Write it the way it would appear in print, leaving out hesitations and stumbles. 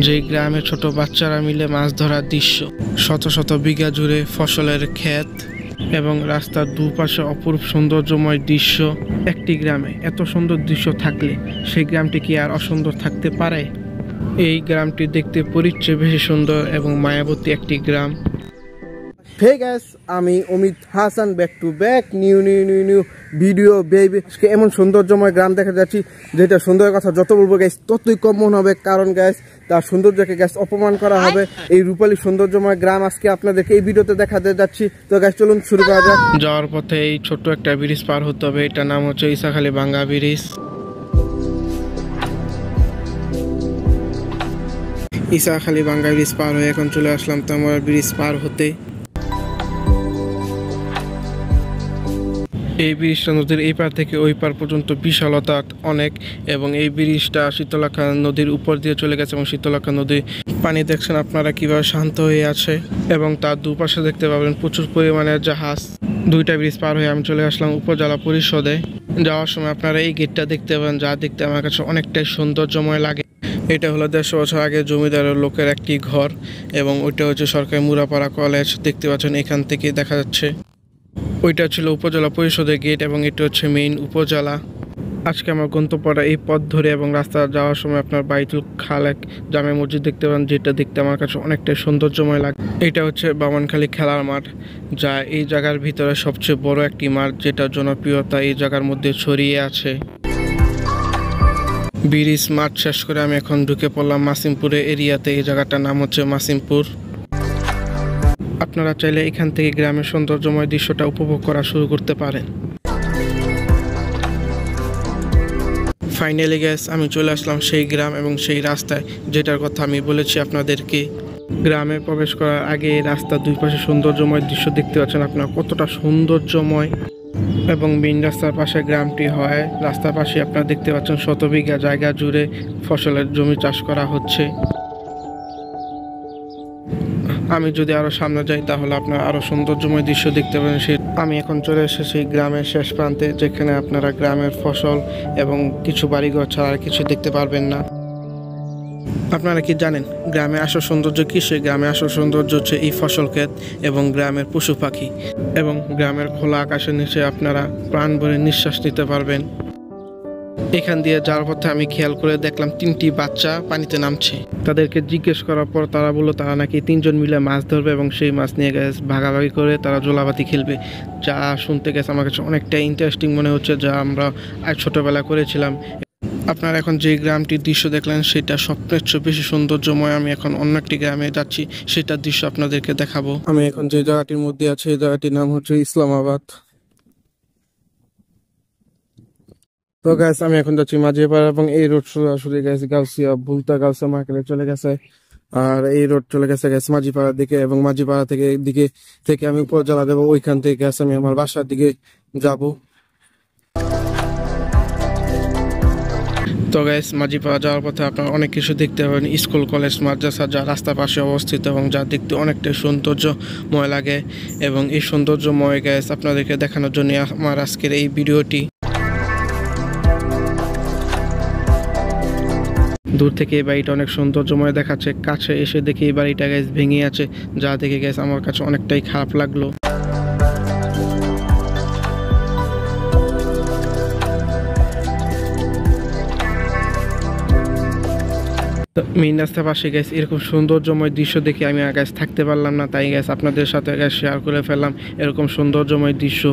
যে গ্রামে ছোট বাচ্চারা মিলে মাছ ধরার দৃশ্য, শত শত বিঘা জুড়ে ফসলের ক্ষেত এবং রাস্তার দুপাশে অপরূপ সৌন্দর্যময় দৃশ্য। একটি গ্রামে এত সুন্দর দৃশ্য থাকলে সেই গ্রামটি কি আর অসুন্দর থাকতে পারে? এই গ্রামটি দেখতে পরিচয় বেশি সুন্দর এবং মায়াবতী একটি গ্রাম। হে গাইস, আমি Amit Hasan, back to back new video baby. এমন সৌন্দর্যময় গ্রাম দেখা যাচ্ছি, যেটা সুন্দরের কথা যত বলবো গাইস ততই কম মনে হবে, কারণ গাইস তার সৌন্দর্যকে গাইস অপমান করা হবে। এই রূপালী সৌন্দর্যময় গ্রাম আজকে আপনাদেরকে এই ভিডিওতে দেখাতে যাচ্ছি। তো গাইস চলুন শুরু করা যাক। যাওয়ার পথে এই ছোট্ট একটা ব্রিজ পার হতে হবে, এটার নাম হচ্ছে ইসাখালী ভাঙ্গা ব্রিজ। ইসাখালী ভাঙ্গা ব্রিজ পার হয়ে এখন চলে আসলাম তোমার ব্রিজ পার হতে। এই ব্রিজটা নদীর এই পার থেকে ওই পার পর্যন্ত বিশালতা অনেক, এবং এই ব্রিজটা শীতলক্ষা নদীর উপর দিয়ে চলে গেছে এবং শীতলক্ষা নদীর পানি দেখছেন আপনারা কিভাবে শান্ত হয়ে আছে, এবং তার দুপাশে দেখতে পাবেন প্রচুর পরিমাণে জাহাজ। দুইটা ব্রিজ পার হয়ে আমি চলে আসলাম উপজেলা পরিষদে। যাওয়ার সময় আপনারা এই গেটটা দেখতে পাবেন, যা দেখতে আমার কাছে অনেকটাই সৌন্দর্যময় লাগে। এটা হলো 150 বছর আগে জমিদারের লোকের একটি ঘর, এবং ওইটা হচ্ছে সরকারি মুরাপাড়া কলেজ। দেখতে পাচ্ছেন এখান থেকে দেখা যাচ্ছে। ওইটা ছিল উপজেলা পরিষদের গেট এবং এটা হচ্ছে মেইন উপজেলা। আজকে আমার গন্তব্যটা এই পথ ধরে, এবং রাস্তা যাওয়ার সময় আপনার বাইতুল খালেক জামে মসজিদ দেখতে পান, যেটা দেখতে আমার কাছে অনেকটাই সৌন্দর্যময় লাগে। এটা হচ্ছে বামনখালী খেলার মাঠ, যা এই জায়গার ভিতরে সবচেয়ে বড় একটি মাঠ, যেটা জনপ্রিয়তা এই জায়গার মধ্যে ছড়িয়ে আছে। ব্রিজ মাঠ শেষ করে আমি এখন ঢুকে পড়লাম মাসিমপুরের এরিয়াতে। এই জায়গাটার নাম হচ্ছে মাসিমপুর। আপনারা চাইলে এখান থেকে গ্রামের সৌন্দর্যময় দৃশ্যটা উপভোগ করা শুরু করতে পারেন। ফাইনালি গ্যাস আমি চলে আসলাম সেই গ্রাম এবং সেই রাস্তায়, যেটার কথা আমি বলেছি আপনাদেরকে। গ্রামে প্রবেশ করার আগে এই রাস্তার দুই পাশে সৌন্দর্যময় দৃশ্য দেখতে পাচ্ছেন আপনারা কতটা সৌন্দর্যময়, এবং মেইন রাস্তার পাশে গ্রামটি হয়। রাস্তার পাশে আপনারা দেখতে পাচ্ছেন শত বিঘা জায়গা জুড়ে ফসলের জমি চাষ করা হচ্ছে। আমি যদি আরো সামনে যাই তাহলে আপনারা আরো সৌন্দর্যময় দৃশ্য দেখতে পাবেন। আমি এখন চলে এসেছি গ্রামের শেষ প্রান্তে, যেখানে আপনারা গ্রামের ফসল এবং কিছু বাড়িঘর ছাড়া আর কিছু দেখতে পারবেন না। আপনারা কি জানেন গ্রামে আসল সৌন্দর্য কি? সেই গ্রামে আসল সৌন্দর্য হচ্ছে এই ফসল ক্ষেত এবং গ্রামের পশু পাখি, এবং গ্রামের খোলা আকাশের নিচে আপনারা প্রাণ ভরে নিঃশ্বাস নিতে পারবেন। এখান দিয়ে যাওয়ার পথে আমি খেয়াল করে দেখলাম 3টি বাচ্চা পানিতে নামছে। তাদেরকে জিজ্ঞেস করার পর তারা বললো তারা নাকি 3 জন মিলে মাছ ধরবে, এবং সেই মাছ নিয়ে গেছে ভাগাভাগি করে তারা জোলাবাতি খেলবে। যা শুনতে গেছে আমার কাছে অনেকটা ইন্টারেস্টিং মনে হচ্ছে, যা আমরা আজ ছোটোবেলা করেছিলাম। আপনারা এখন যে গ্রামটির দৃশ্য দেখলেন সেটা সবচেয়ে চেয়ে বেশি সৌন্দর্যময়। আমি এখন অন্য একটি গ্রামে যাচ্ছি, সেটার দৃশ্য আপনাদেরকে দেখাবো। আমি এখন যে জায়গাটির মধ্যে আছি এই জায়গাটির নাম হচ্ছে ইসলামাবাদ। তো গাইস আমি এখন যাচ্ছি মাঝিপাড়া, এবং এই রোড সরাসরি গেছে গাউসিয়া ভুলতা গাউসিয়া মার্কেটে চলে গেছে, আর এই রোড চলে গেছে মাঝিপাড়ার দিকে, এবং মাঝিপাড়া থেকে দিকে থেকে আমি উপজেলা দেবো। ওইখান থেকে গেছে আমি আমার বাসার দিকে যাব। তো গাইস মাঝিপাড়া যাওয়ার পথে আপনারা অনেক কিছু দেখতে পাবেন, স্কুল কলেজ মাদ্রাসা যা রাস্তার পাশে অবস্থিত, এবং যা দেখতে অনেকটাই সৌন্দর্যময় লাগে। এবং এই সৌন্দর্যময় গাইস আপনাদেরকে দেখানোর জন্য আমার আজকের এই ভিডিওটি। দূর থেকে এই বাড়িটা অনেক সৌন্দর্যময় দেখাচ্ছে, কাছে এসে দেখি এই বাড়িটা গ্যাস ভেঙে আছে, যা দেখে গ্যাস আমার কাছে অনেকটাই খারাপ লাগলো। মেইন রাস্তার পাশে গ্যাস এরকম সৌন্দর্যময় দৃশ্য দেখে আমি গ্যাস থাকতে পারলাম না, তাই গ্যাস আপনাদের সাথে গ্যাস শেয়ার করে ফেললাম এরকম সৌন্দর্যময় দৃশ্য।